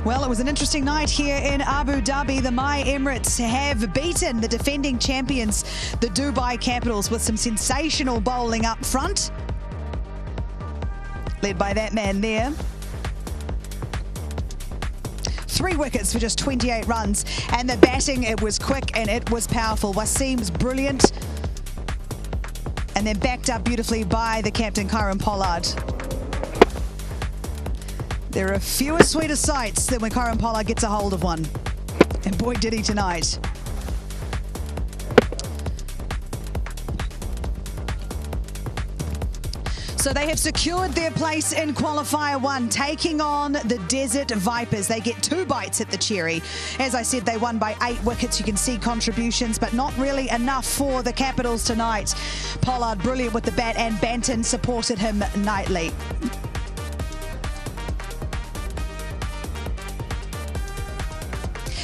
Well, it was an interesting night here in Abu Dhabi. The My Emirates have beaten the defending champions, the Dubai Capitals, with some sensational bowling up front, led by that man there. 3 wickets for just 28 runs, and the batting, it was quick and it was powerful. Waseem was brilliant, and then backed up beautifully by the captain, Kieron Pollard. There are fewer sweeter sights than when Kieron Pollard gets a hold of one. And boy, did he tonight. So they have secured their place in Qualifier 1, taking on the Desert Vipers. They get 2 bites at the cherry. As I said, they won by 8 wickets. You can see contributions, but not really enough for the Capitals tonight. Pollard brilliant with the bat, and Banton supported him nightly.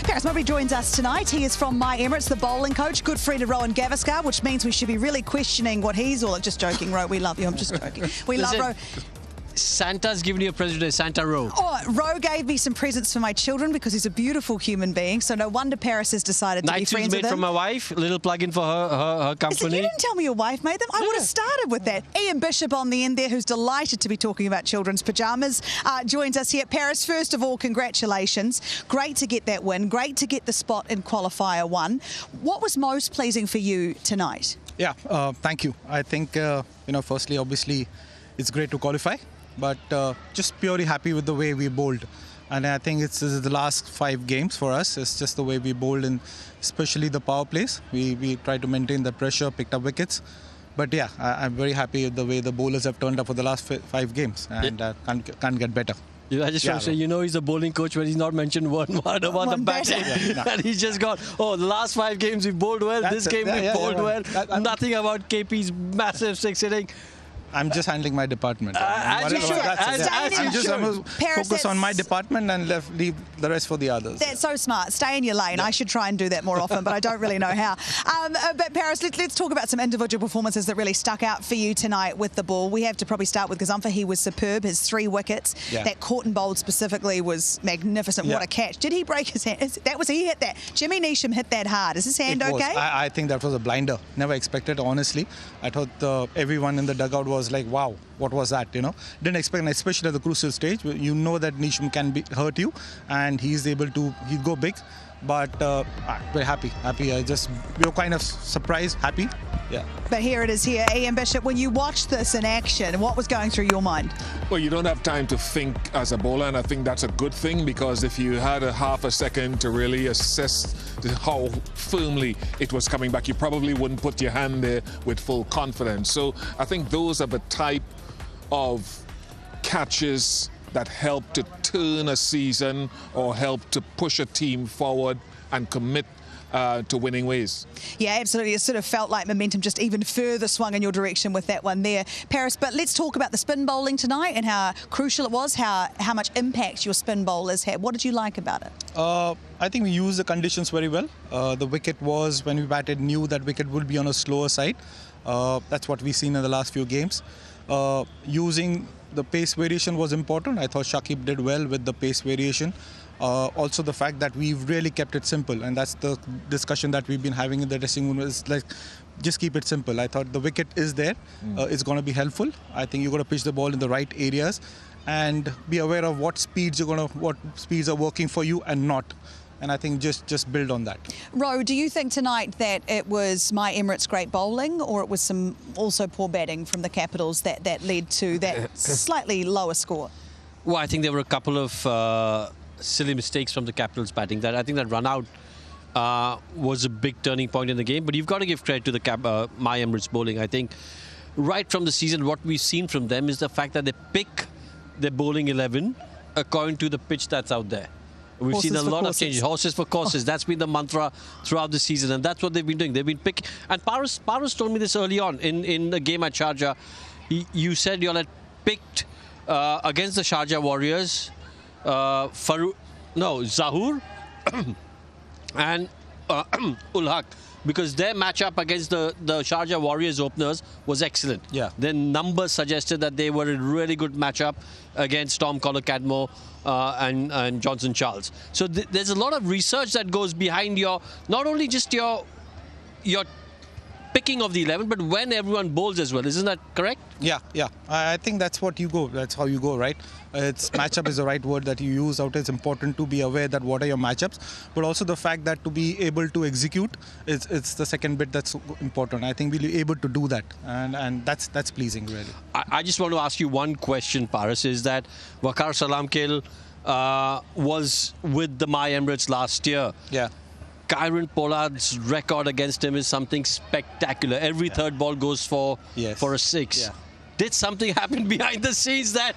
Paras Mhambrey joins us tonight. He is from My Emirates, the bowling coach, good friend of Rowan Gavaskar, which means we should be really questioning what he's all... Just joking, Ro. We love you. I'm just joking. We love Ro. Santa's given you a present today, Santa Ro. Oh, Ro gave me some presents for my children because he's a beautiful human being. So no wonder Paras has decided to be friends with him. Made from my wife. A little plug-in for her company. You didn't tell me your wife made them. I would have started with that. Ian Bishop on the end there, who's delighted to be talking about children's pyjamas, joins us here. Paras, first of all, congratulations. Great to get that win. Great to get the spot in Qualifier 1. What was most pleasing for you tonight? Yeah, thank you. I think, firstly, obviously, it's great to qualify. But just purely happy with the way we bowled. And I think this is the last 5 games for us. It's just the way we bowled, and especially the power plays. We tried to maintain the pressure, picked up wickets. But yeah, I'm very happy with the way the bowlers have turned up for the last 5 games, and can't get better. I just want to say, he's a bowling coach when he's not mentioned one word about the batting. And he's just got, the last 5 games we bowled well, this game we bowled well. Nothing about KP's massive 6 inning. I'm just handling my department. I'm just focus on my department and leave the rest for the others. That's so smart. Stay in your lane. Yeah. I should try and do that more often, but I don't really know how. But Paras, let's talk about some individual performances that really stuck out for you tonight with the ball. We have to probably start with Gazumfa. He was superb. His 3 wickets. Yeah. That caught and bowled specifically was magnificent. Yeah. What a catch. Did he break his hand? He hit that. Jimmy Neesham hit that hard. Is his hand okay? I think that was a blinder. Never expected, honestly. I thought everyone in the dugout was like, wow, what was that, Didn't expect, especially at the crucial stage. You know that Neesham can hurt you, and he's able to go big. But very happy. We were kind of surprised, happy. Yeah. But here it is here. Ian Bishop, when you watched this in action, what was going through your mind? Well, you don't have time to think as a bowler, and I think that's a good thing, because if you had a half a second to really assess how firmly it was coming back, you probably wouldn't put your hand there with full confidence. So I think those are the type of catches that help to turn a season or help to push a team forward and commit to winning ways. Yeah, absolutely. It sort of felt like momentum just even further swung in your direction with that one there, Paras. But let's talk about the spin bowling tonight and how crucial it was, how much impact your spin bowlers had. What did you like about it? I think we used the conditions very well. The wicket was, when we batted, knew that wicket would be on a slower side. That's what we've seen in the last few games. Using the pace variation was important. I thought Shakib did well with the pace variation. Also the fact that we've really kept it simple, and that's the discussion that we've been having in the dressing room, is like, just keep it simple. I thought the wicket is there. It's going to be helpful. I think you're going to pitch the ball in the right areas and be aware of what speeds are working for you and not. And I think just build on that. Ro, do you think tonight that it was My Emirates' great bowling, or it was some also poor batting from the Capitals that led to that slightly lower score? Well, I think there were a couple of silly mistakes from the Capitals batting. I think that run out was a big turning point in the game. But you've got to give credit to the My Emirates bowling. I think right from the season, what we've seen from them is the fact that they pick their bowling 11 according to the pitch that's out there. We've seen a lot of changes. Horses for courses. That's been the mantra throughout the season, and that's what they've been doing. They've been picking. And Paras told me this early on in the game at Sharjah. You said you all had picked against the Sharjah Warriors, Zahur and Ul Haq because their matchup against the Sharjah Warriors openers was excellent. Yeah. Their numbers suggested that they were a really good matchup against Tom Collor-Cadmore and Johnson Charles. So there's a lot of research that goes behind not only just your picking of the 11, but when everyone bowls as well. Isn't that correct? Yeah. I think that's what you go. That's how you go, right? It's matchup is the right word that you use out. It's important to be aware that what are your matchups, but also the fact that to be able to execute, it's the second bit that's important. I think we'll be able to do that, and that's pleasing, really. I just want to ask you one question, Paras, is that Waqar Salamkil was with the My Emirates last year. Yeah. Kieron Pollard's record against him is something spectacular. Every third ball goes for a 6. Yeah. Did something happen behind the scenes that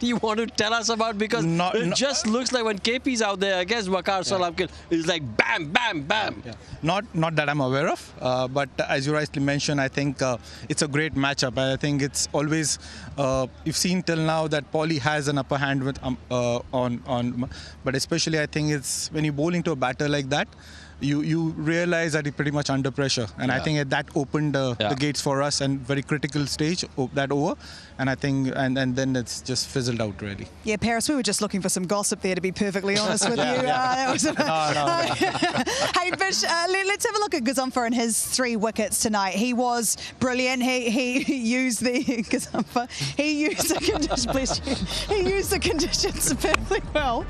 you want to tell us about? Because it just looks like when KP's out there against Waqar Salamkil, it's like bam, bam, bam. Yeah. Not that I'm aware of, but as you rightly mentioned, I think it's a great matchup. I think it's always you've seen till now that Paulie has an upper hand with but especially I think it's when you bowl into a batter like that, you realize that he's pretty much under pressure, and I think that opened the gates for us, and very critical stage that over, and I think and then it's just fizzled out, really. Yeah, Paras, we were just looking for some gossip there, to be perfectly honest with you. No. Hey, Bish, let's have a look at Gazumfa and his 3 wickets tonight. He was brilliant. He used the Gazumfa. He used the conditions. Bless you. He used the conditions superbly well.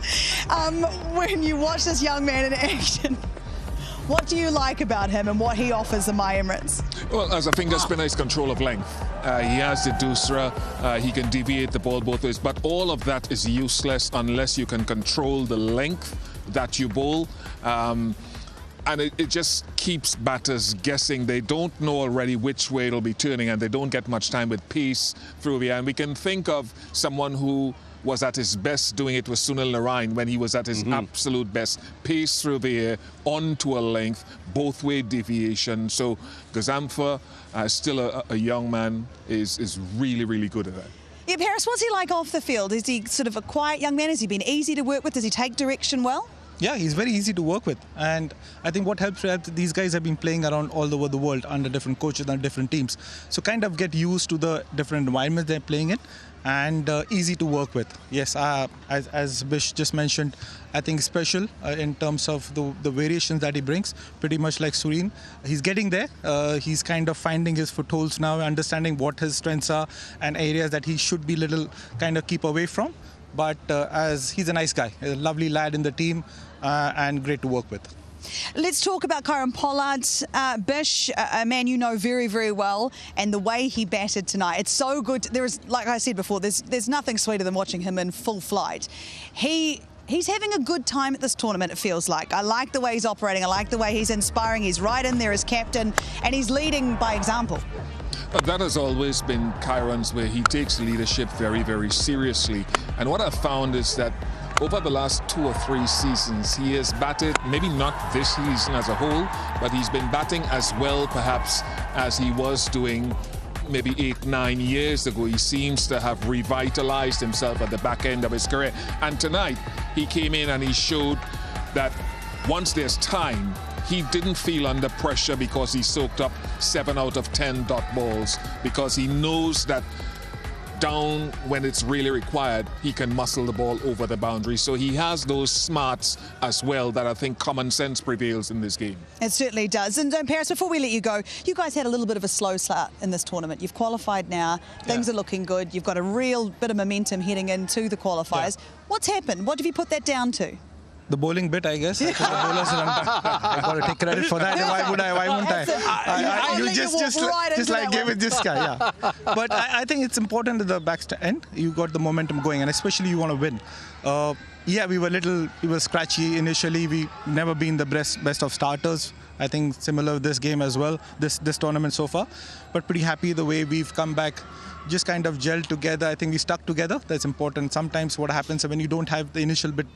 When you watch this young man in action, what do you like about him and what he offers the My Emirates? Well, as a finger spinner, he's control of length. He has the doosra, he can deviate the ball both ways, but all of that is useless unless you can control the length that you bowl. And it just keeps batters guessing. They don't know already which way it'll be turning, and they don't get much time with pace through the air. And we can think of someone who was at his best doing it with Sunil Narayan when he was at his absolute best. Pace through the air, onto a length, both-way deviation. So Gazumfa, still a young man, is really, really good at that. Yeah, Paras, what's he like off the field? Is he sort of a quiet young man? Has he been easy to work with? Does he take direction well? Yeah, he's very easy to work with, and I think what helps these guys have been playing around all over the world under different coaches and different teams, so kind of get used to the different environments they're playing in, and easy to work with. Yes, as Bish just mentioned, I think special in terms of the variations that he brings, pretty much like Sureen. He's getting there. He's kind of finding his footholds now, understanding what his strengths are and areas that he should be kind of keep away from. But as he's a nice guy, a lovely lad in the team, and great to work with. Let's talk about Kieron Pollard. Bish, a man you know very, very well, and the way he batted tonight. It's so good. There is, like I said before, there's nothing sweeter than watching him in full flight. He's having a good time at this tournament, it feels like. I like the way he's operating. I like the way he's inspiring. He's right in there as captain, and he's leading by example. That has always been Kieron's way. He takes leadership very, very seriously. And what I've found is that over the last 2 or 3 seasons, he has batted, maybe not this season as a whole, but he's been batting as well, perhaps, as he was doing maybe 8, 9 years ago. He seems to have revitalized himself at the back end of his career. And tonight, he came in and he showed that once there's time, he didn't feel under pressure because he soaked up 7 out of 10 dot balls, because he knows that down when it's really required, he can muscle the ball over the boundary. So he has those smarts as well that I think common sense prevails in this game. It certainly does. And Paras, before we let you go, you guys had a little bit of a slow start in this tournament. You've qualified now. Things are looking good. You've got a real bit of momentum heading into the qualifiers. What's happened? What have you put that down to? The bowling bit, I guess. I've got to take credit for that. Why wouldn't I? You just give it this guy, yeah. But I think it's important at the back end. You got the momentum going, and especially you want to win. Yeah, we were scratchy initially. We never been the best of starters. I think similar this game as well, this tournament so far. But pretty happy the way we've come back, just kind of gelled together. I think we stuck together. That's important. Sometimes what happens when you don't have the initial bit,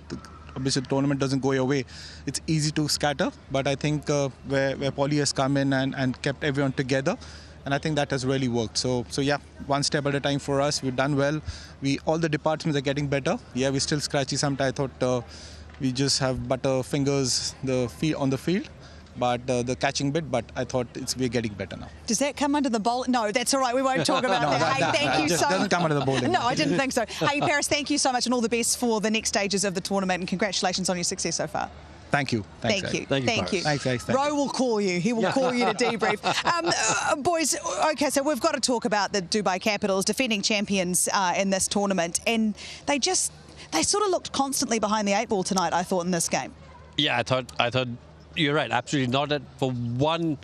obviously the tournament doesn't go your way, it's easy to scatter. But I think where Paulie has come in and kept everyone together, and I think that has really worked. So yeah, one step at a time for us. We've done well. All the departments are getting better. Yeah, we're still scratchy sometimes. I thought we just have butter fingers on the field. but the catching bit. But I thought we're getting better now. Does that come under the bowl? No, that's all right. We won't talk about that. Hey, thank you so much. Doesn't come under the bowling. No, I didn't think so. Hey, Paras, thank you so much, and all the best for the next stages of the tournament, and congratulations on your success so far. Thank you. Thanks, Thank you. Thank you. Thanks, guys. Ro will call you. He will call you to debrief. Boys, okay, so we've got to talk about the Dubai Capitals, defending champions in this tournament, and they sort of looked constantly behind the 8 ball tonight, I thought, in this game. Yeah, I thought you're right. Absolutely not. That for one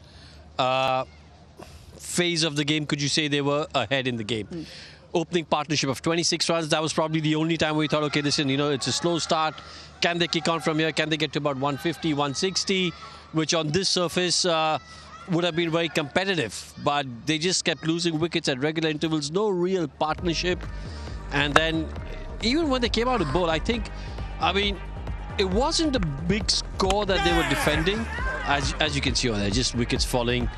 phase of the game could you say they were ahead in the game. Opening partnership of 26 runs, that was probably the only time we thought, okay, listen, it's a slow start. Can they kick on from here? Can they get to about 150, 160, which on this surface would have been very competitive. But they just kept losing wickets at regular intervals, no real partnership. And then even when they came out of bowl, I mean, it wasn't a big score that they were defending. As you can see, there just wickets falling,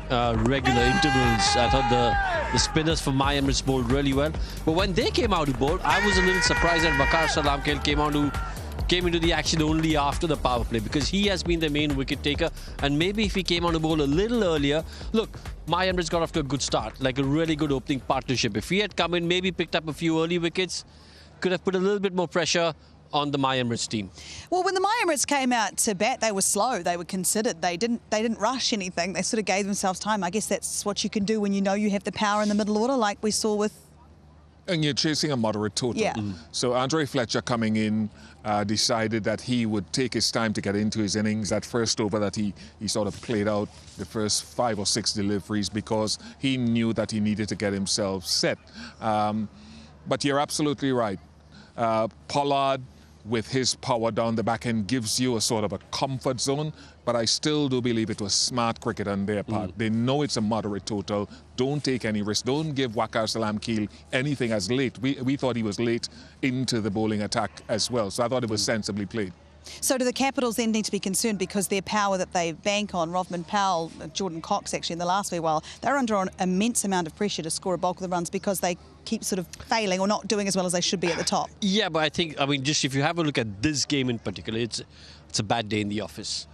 regular intervals. I thought the spinners for my Emirates bowled really well. But when they came out to bowl, I was a little surprised that Arslan Ash came into the action only after the power play, because he has been the main wicket taker. And maybe if he came on to bowl a little earlier, look, my Emirates got off to a good start, like a really good opening partnership. If he had come in, maybe picked up a few early wickets, could have put a little bit more pressure on the My Emirates team. Well, when the My Emirates came out to bat, they were slow. They were considered. They didn't rush anything. They sort of gave themselves time. I guess that's what you can do when you know you have the power in the middle order, like we saw with. And you're chasing a moderate total. Yeah. So Andre Fletcher coming in decided that he would take his time to get into his innings. That first over that he sort of played out the first 5 or 6 deliveries because he knew that he needed to get himself set. But you're absolutely right. Pollard, with his power down the back end, gives you a sort of a comfort zone. But I still do believe it was smart cricket on their part. They know it's a moderate total. Don't take any risk. Don't give Waqar Salam Keel anything as late. We thought he was late into the bowling attack as well. So I thought it was sensibly played. So do the Capitals then need to be concerned because their power that they bank on, Rovman Powell, Jordan Cox actually in the last wee while, they're under an immense amount of pressure to score a bulk of the runs because they keep sort of failing or not doing as well as they should be at the top? Yeah, but I mean, just if you have a look at this game in particular, it's a bad day in the office.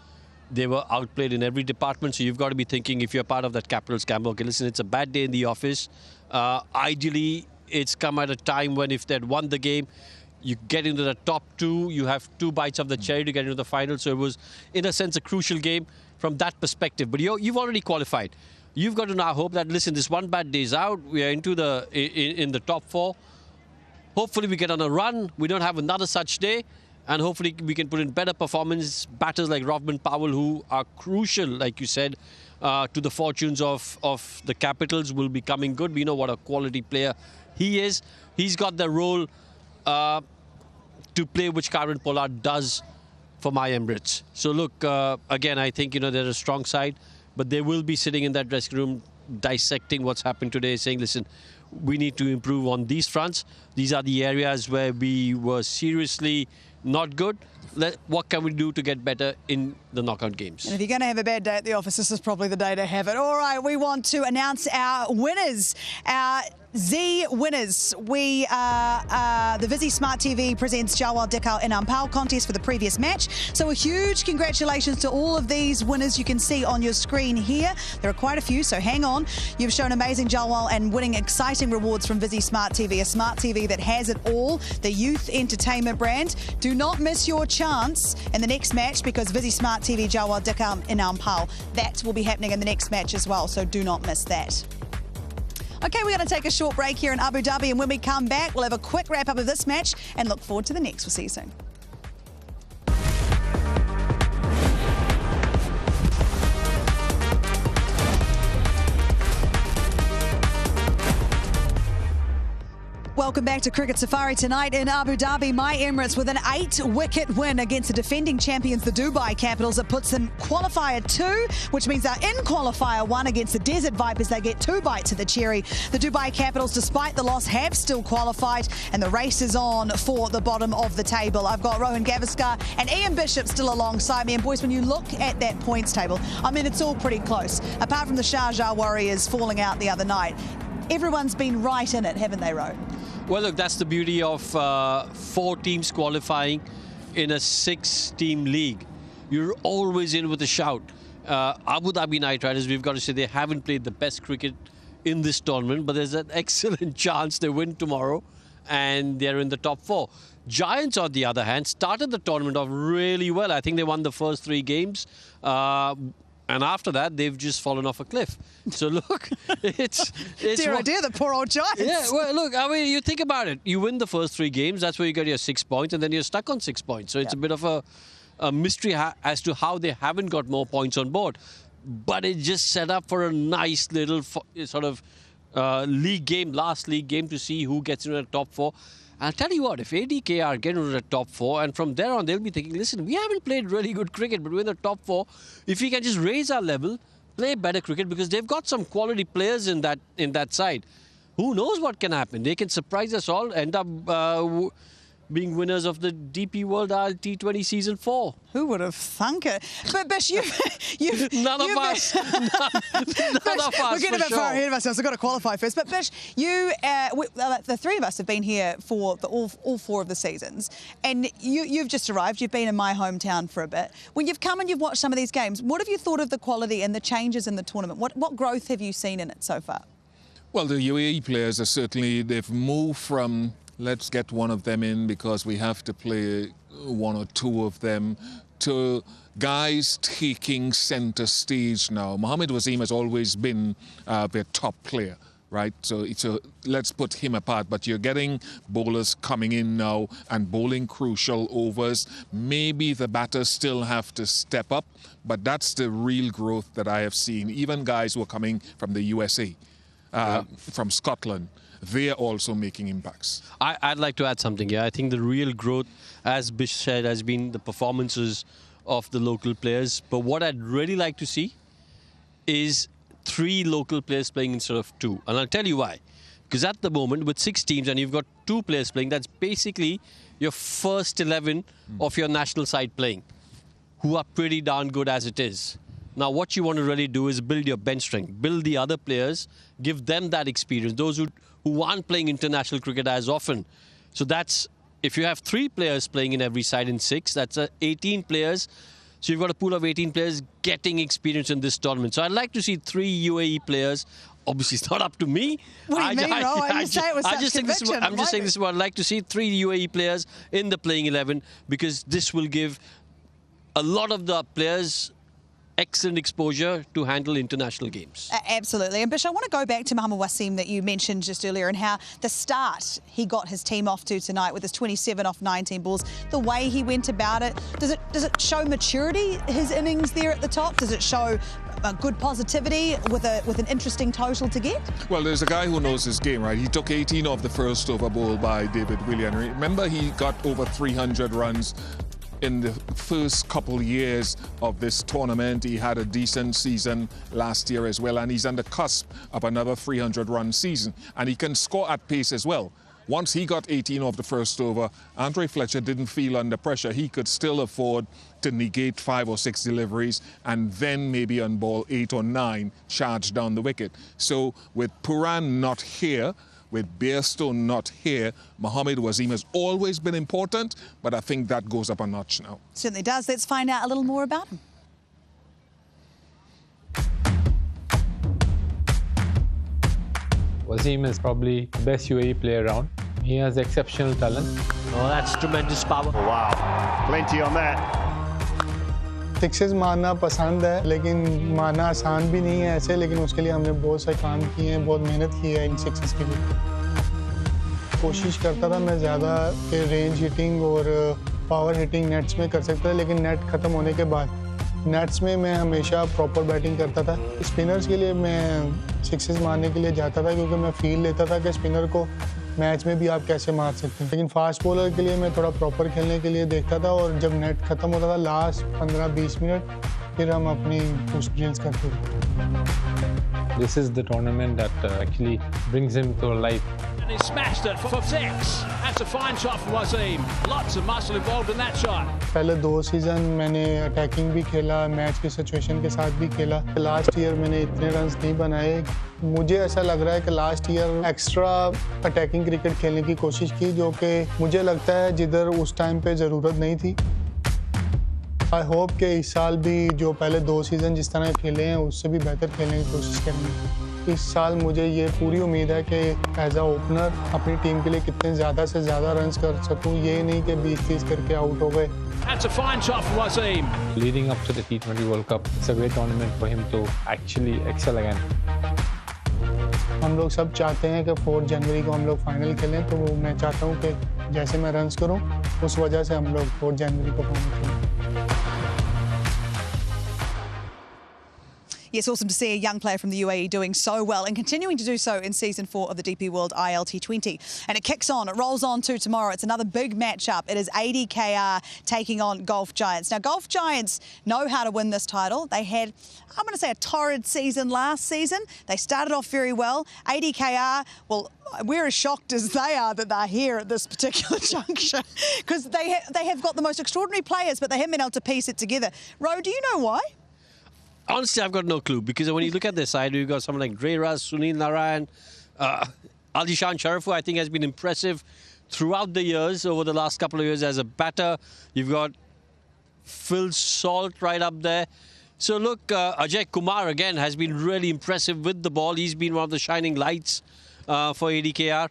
They were outplayed in every department, so you've got to be thinking, if you're part of that Capitals camp, okay, listen, it's a bad day in the office. Ideally, it's come at a time when if they'd won the game, you get into the top 2, you have 2 bites of the cherry to get into the final. So it was, in a sense, a crucial game from that perspective. But you've already qualified. You've got to now hope that, listen, this one bad day's out. We are into in the top 4. Hopefully we get on a run. We don't have another such day. And hopefully we can put in better performance. Batters like Rovman Powell, who are crucial, like you said, to the fortunes of the Capitals, will be coming good. We know what a quality player he is. He's got the role to play which Karen Pollard does for my Emirates. So look, again, I think, they're a strong side, but they will be sitting in that dressing room dissecting what's happened today, saying, listen, we need to improve on these fronts. These are the areas where we were seriously not good. What can we do to get better in the knockout games? And if you're going to have a bad day at the office, this is probably the day to have it. All right, we want to announce our winners. Our Z winners. The Visi Smart TV presents Jawal Dikal in Ampao contest for the previous match. So a huge congratulations to all of these winners you can see on your screen here. There are quite a few, so hang on. You've shown amazing Jawal and winning exciting rewards from Visi Smart TV, a smart TV that has it all, the youth entertainment brand. Do not miss your chance in the next match because Visi Smart TV Jawal Dikal in Ampao, that will be happening in the next match as well, so do not miss that. OK, we're going to take a short break here in Abu Dhabi, and when we come back, we'll have a quick wrap-up of this match and look forward to the next. We'll see you soon. Welcome back to Cricket Safari tonight in Abu Dhabi. My Emirates with an 8-wicket win against the defending champions, the Dubai Capitals. It puts them qualifier 2, which means they're in qualifier 1 against the Desert Vipers. They get 2 bites of the cherry. The Dubai Capitals, despite the loss, have still qualified, and the race is on for the bottom of the table. I've got Rohan Gavaskar and Ian Bishop still alongside me. And boys, when you look at that points table, I mean, it's all pretty close. Apart from the Sharjah Warriors falling out the other night, everyone's been right in it, haven't they, Ro? Well, look, that's the beauty of 4 teams qualifying in a 6-team league. You're always in with a shout. Abu Dhabi Knight Riders, we've got to say they haven't played the best cricket in this tournament, but there's an excellent chance they win tomorrow and they're in the top 4. Giants, on the other hand, started the tournament off really well. I think they won the first 3 games. And after that, they've just fallen off a cliff. So look, it's dear, oh dear, the poor old Giants. Yeah, well, look, I mean, you think about it. You win the first 3 games, that's where you get your 6 points, and then you're stuck on 6 points. So it's a bit of a mystery as to how they haven't got more points on board. But it just set up for a nice little sort of league game, last league game, to see who gets into the top 4. I'll tell you what, if ADKR get into the top 4, and from there on they'll be thinking, listen, we haven't played really good cricket, but we're in the top 4. If we can just raise our level, play better cricket, because they've got some quality players in that side. Who knows what can happen? They can surprise us all, end up being winners of the DP World ILT20 Season 4. Who would have thunk it? But Bish, none of us. None of us. We're getting a bit far ahead of ourselves. I've got to qualify first. But Bish, the 3 of us have been here for all 4 of the seasons, and you've just arrived. You've been in my hometown for a bit. When you've come and you've watched some of these games, what have you thought of the quality and the changes in the tournament? What growth have you seen in it so far? Well, the UAE players are certainly, they've moved from let's get one of them in because we have to play 1 or 2 of them, to guys taking centre stage now. Mohammad Waseem has always been their top player, right? So let's put him apart. But you're getting bowlers coming in now and bowling crucial overs. Maybe the batters still have to step up, but that's the real growth that I have seen. Even guys who are coming from the USA, from Scotland, they're also making impacts. I'd like to add something here. I think the real growth, as Bish said, has been the performances of the local players. But what I'd really like to see is 3 local players playing instead of 2. And I'll tell you why. Because at the moment, with 6 teams and you've got 2 players playing, that's basically your first 11 of your national side playing, who are pretty darn good as it is. Now, what you want to really do is build your bench strength, build the other players, give them that experience, those who aren't playing international cricket as often. So that's, if you have 3 players playing in every side in 6, that's 18 players. So you've got a pool of 18 players getting experience in this tournament. So I'd like to see 3 UAE players. Obviously, it's not up to me. What do you mean, Ro? You say it with such conviction. I'm just saying this is what I'd like to see, 3 UAE players in the playing 11, because this will give a lot of the players excellent exposure to handle international games. Absolutely. And Bish, I want to go back to Mohammad Waseem that you mentioned just earlier, and how the start he got his team off to tonight with his 27 off 19 balls, the way he went about it. Does it show maturity, his innings there at the top? Does it show a good positivity with an interesting total to get? Well, there's a guy who knows his game, right? He took 18 off the first over ball by David Willian. Remember, he got over 300 runs in the first couple years of this tournament. He had a decent season last year as well, and he's on the cusp of another 300-run season. And he can score at pace as well. Once he got 18 off the first over, Andre Fletcher didn't feel under pressure. He could still afford to negate 5 or 6 deliveries and then maybe on ball 8 or 9 charge down the wicket. So with Puran not here, with Bairstow not here, Mohammad Waseem has always been important, but I think that goes up a notch now. Certainly does. Let's find out a little more about him. Waseem is probably the best UAE player around. He has exceptional talent. Oh, that's tremendous power. Oh, wow, plenty on that. Sixes मारना पसंद है, लेकिन मारना आसान भी नहीं है ऐसे, लेकिन उसके लिए हमने बहुत से काम किए हैं, बहुत मेहनत की है इन सिक्सेस के लिए। कोशिश करता था मैं ज़्यादा रेंज हिटिंग और पावर हिटिंग नेट्स में कर सकता था, लेकिन नेट ख़त्म होने के बाद नेट्स में मैं हमेशा प्रॉपर बैटिंग करता था। स्पिनर्स के लिए मैं सिक्सेस मारने के लिए जाता था, क्योंकि मैं फील लेता था कि स्पिनर को मैच में भी आप कैसे मार सकते हैं। लेकिन फास्ट बॉलर के लिए मैं थोड़ा प्रॉपर खेलने के लिए देखता था, और जब नेट ख़त्म होता था लास्ट 15-20 मिनट, फिर हम अपनी पुश ड्रिल्स करते थे। This is the tournament that actually brings him to life. And he smashed it for 6. That's a fine shot from Waseem. Lots of muscle involved in that shot. पहले 2 season मैंने attacking भी खेला, match की situation के साथ भी खेला। Last year मैंने इतने रन्स नहीं बनाए। मुझे ऐसा लग रहा है कि last year extra attacking cricket खेलने की कोशिश की, जो कि मुझे लगता है जिधर उस टाइम पे ज़रूरत नहीं थी। आई होप कि इस साल भी जो पहले 2 सीज़न जिस तरह खेले हैं उससे भी बेहतर खेलने की कोशिश करेंगे। इस साल मुझे ये पूरी उम्मीद है कि एज अ ओपनर अपनी टीम के लिए कितने ज़्यादा से ज़्यादा रन्स कर सकूं, ये नहीं कि 20-30 करके आउट हो गए। That's a fine shot for Waseem. Leading up to the T20 World Cup, it's a great tournament for him to actually excel again. हम लोग सब चाहते हैं कि 4 जनवरी को हम लोग फाइनल खेलें, तो मैं चाहता हूं कि जैसे मैं रन्स करूं उस वजह से हम लोग 4 जनवरी को फाइनल खेलें। Yes, awesome to see a young player from the UAE doing so well and continuing to do so in Season 4 of the DP World ILT20. And it kicks on, it rolls on to tomorrow. It's another big matchup. It is ADKR taking on Golf Giants. Now, Golf Giants know how to win this title. They had, I'm going to say, a torrid season last season. They started off very well. ADKR, well, we're as shocked as they are that they're here at this particular juncture because they have got the most extraordinary players, but they haven't been able to piece it together. Ro, do you know why? Honestly, I've got no clue because when you look at their side, you've got someone like Dreras, Sunil Narayan, Alishan Sharifu, I think has been impressive throughout the years, over the last couple of years as a batter. You've got Phil Salt right up there. So look, Ajay Kumar again has been really impressive with the ball. He's been one of the shining lights for ADKR.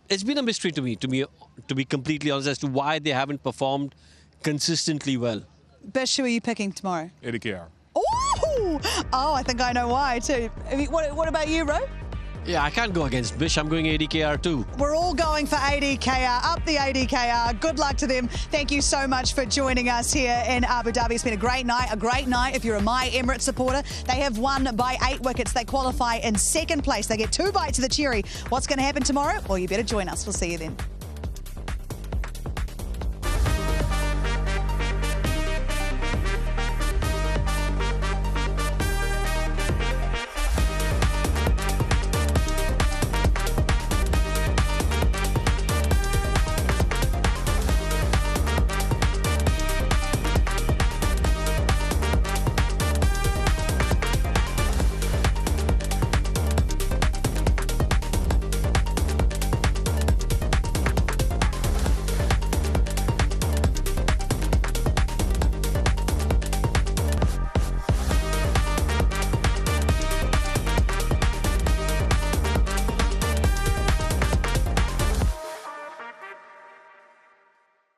It's been a mystery to me, to be completely honest, as to why they haven't performed consistently well. Bish, who are you picking tomorrow? ADKR. Ooh! Oh, I think I know why too. I mean, what about you, Ro? Yeah, I can't go against Bish. I'm going ADKR too. We're all going for ADKR. Up the ADKR. Good luck to them. Thank you so much for joining us here in Abu Dhabi. It's been a great night if you're a My Emirates supporter. They have won by 8 wickets. They qualify in second place. They get 2 bites of the cherry. What's going to happen tomorrow? Well, you better join us. We'll see you then.